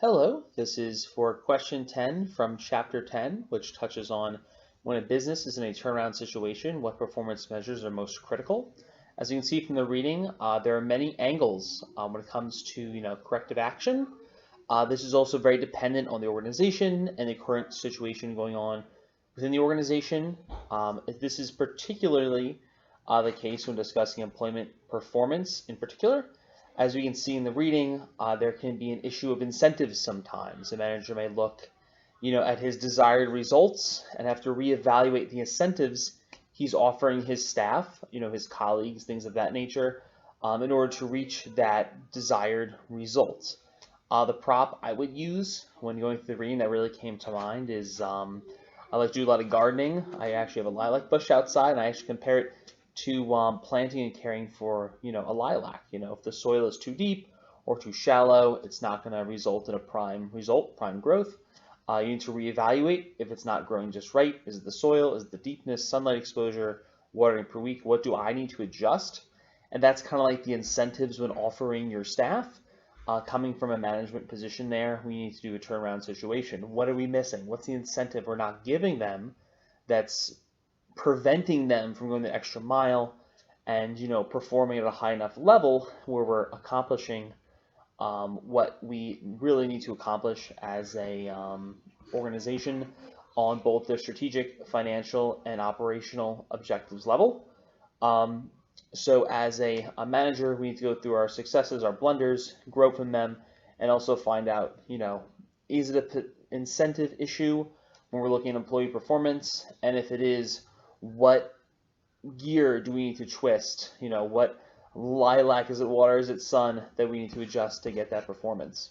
Hello, this is for question 10 from chapter 10, which touches on when a business is in a turnaround situation, what performance measures are most critical. As you can see from the reading, there are many angles when it comes to corrective action. This is also very dependent on the organization and the current situation going on within the organization. This is particularly the case when discussing employment performance in particular. As we can see in the reading, there can be an issue of incentives sometimes. A manager may look, at his desired results and have to reevaluate the incentives he's offering his staff, his colleagues, things of that nature, in order to reach that desired result. The prop I would use when going through the reading that really came to mind is I like to do a lot of gardening. I actually have a lilac bush outside, and I actually compare it to planting and caring for, a lilac. If the soil is too deep or too shallow, it's not going to result in a prime growth. You need to reevaluate if it's not growing just right. Is it the soil? Is it the deepness, sunlight exposure, watering per week? What do I need to adjust? And that's kind of like the incentives when offering your staff. Coming from a management position there, we need to do a turnaround situation. What are we missing? What's the incentive we're not giving them that's preventing them from going the extra mile and performing at a high enough level where we're accomplishing what we really need to accomplish as a organization on both the strategic, financial, and operational objectives level. So as a manager, we need to go through our successes, our blunders, grow from them, and also find out, is it an incentive issue when we're looking at employee performance? And if it is, what gear do we need to twist? What lilac is it, water is it, sun that we need to adjust to get that performance?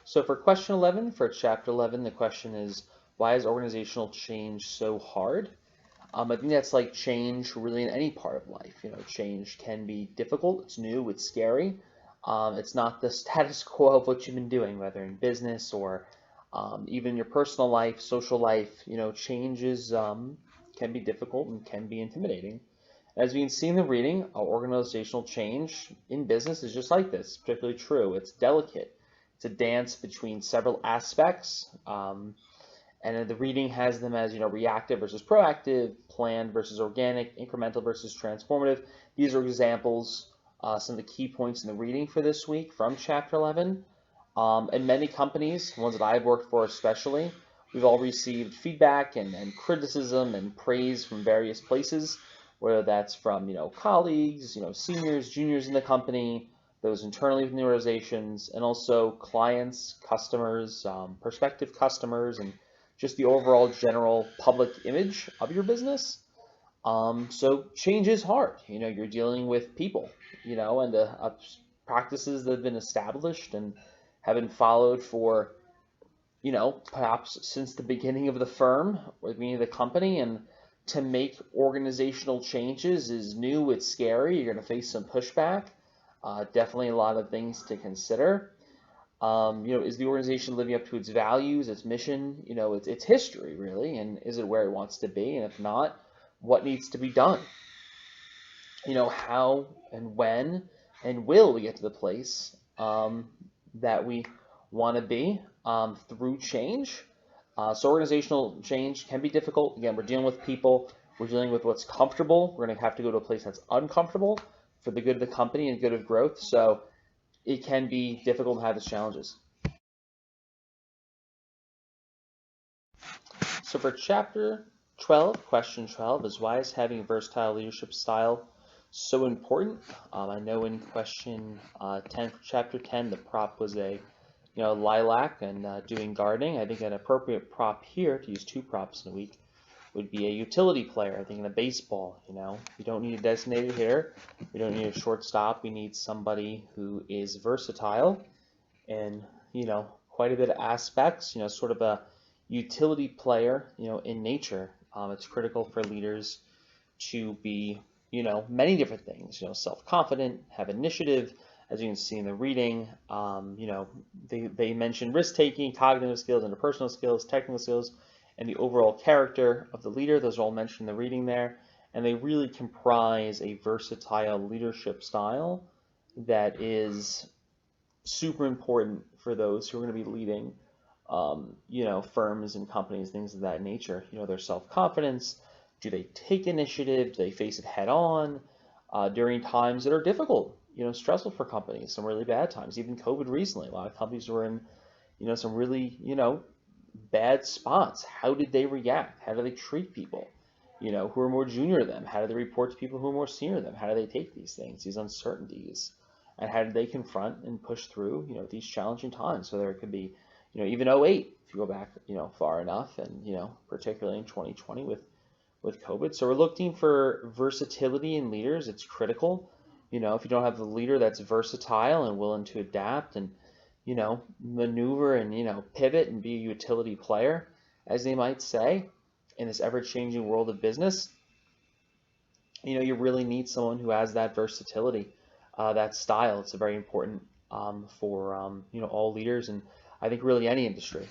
So for question 11, for chapter 11, the question is, why is organizational change so hard? I think that's like change really in any part of life. Change can be difficult, it's new, it's scary. It's not the status quo of what you've been doing, whether in business or even your personal life, social life. Changes can be difficult and can be intimidating. As we can see in the reading, organizational change in business is just like this, particularly true. It's delicate. It's a dance between several aspects. And the reading has them as, reactive versus proactive, planned versus organic, incremental versus transformative. These are examples, some of the key points in the reading for this week from chapter 11. And many companies, ones that I've worked for especially, we've all received feedback and criticism and praise from various places, whether that's from, colleagues, seniors, juniors in the company, those internally within the organizations, and also clients, customers, prospective customers, and just the overall general public image of your business. So change is hard. You're dealing with people, and the practices that have been established and have been followed for, perhaps since the beginning of the firm or the beginning of the company. And to make organizational changes is new, it's scary. You're going to face some pushback. Definitely a lot of things to consider. Is the organization living up to its values, its mission, its history, really, and is it where it wants to be? And if not, what needs to be done? How and when and will we get to the place that we want to be through change? So organizational change can be difficult. Again, we're dealing with people. We're dealing with what's comfortable. We're going to have to go to a place that's uncomfortable for the good of the company and good of growth. So it can be difficult to have its challenges. So for chapter 12, question 12 is, why is having a versatile leadership style so important? I know in question 10 for chapter 10, the prop was a lilac and doing gardening. I think an appropriate prop here, to use two props in a week, would be a utility player. I think in a baseball, we don't need a designated hitter. We don't need a shortstop. We need somebody who is versatile and, quite a bit of aspects, sort of a utility player, in nature. It's critical for leaders to be, many different things, self-confident, have initiative. As you can see in the reading, they mention risk-taking, cognitive skills, interpersonal skills, technical skills, and the overall character of the leader. Those are all mentioned in the reading there, and they really comprise a versatile leadership style that is super important for those who are going to be leading, firms and companies, things of that nature. Their self-confidence. Do they take initiative? Do they face it head on during times that are difficult, stressful for companies, some really bad times, even COVID recently. A lot of companies were in, some really, bad spots. How did they react? How do they treat people, who are more junior to them? How do they report to people who are more senior to them? How do they take these things, these uncertainties? And how did they confront and push through, these challenging times? So there could be, even '08, if you go back, far enough, and, particularly in 2020 with COVID. So we're looking for versatility in leaders. It's critical. If you don't have the leader that's versatile and willing to adapt and, maneuver and, pivot and be a utility player, as they might say, in this ever-changing world of business, you really need someone who has that versatility, that style. It's very important for, all leaders, and I think really any industry.